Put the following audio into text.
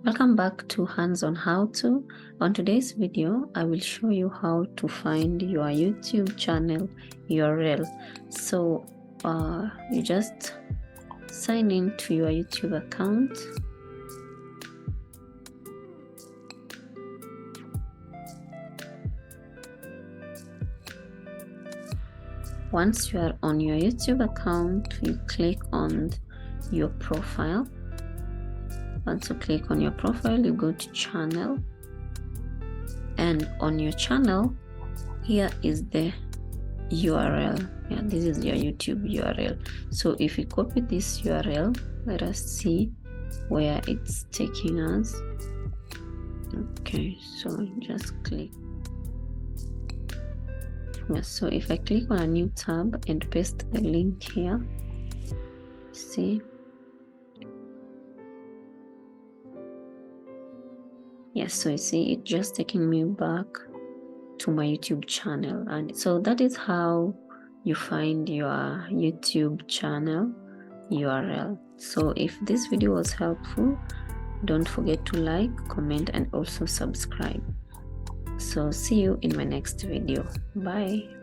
Welcome back to Hands-on How-To. On today's video, I will show you how to find your YouTube channel URL. So you just sign in to your YouTube account. Once you are on your YouTube account, you click on your profile. Once you click on your profile, you go to channel, and on your channel, here is the URL. Yeah, this is your YouTube URL. So if you copy this URL, let us see where it's taking us. Okay, so just click. Yes, so if I click on a new tab and paste the link here, see. Yes, so you see it just taking me back to my YouTube channel. And so that is how you find your YouTube channel URL. So if this video was helpful, don't forget to like, comment, and also subscribe. So see you in my next video. Bye.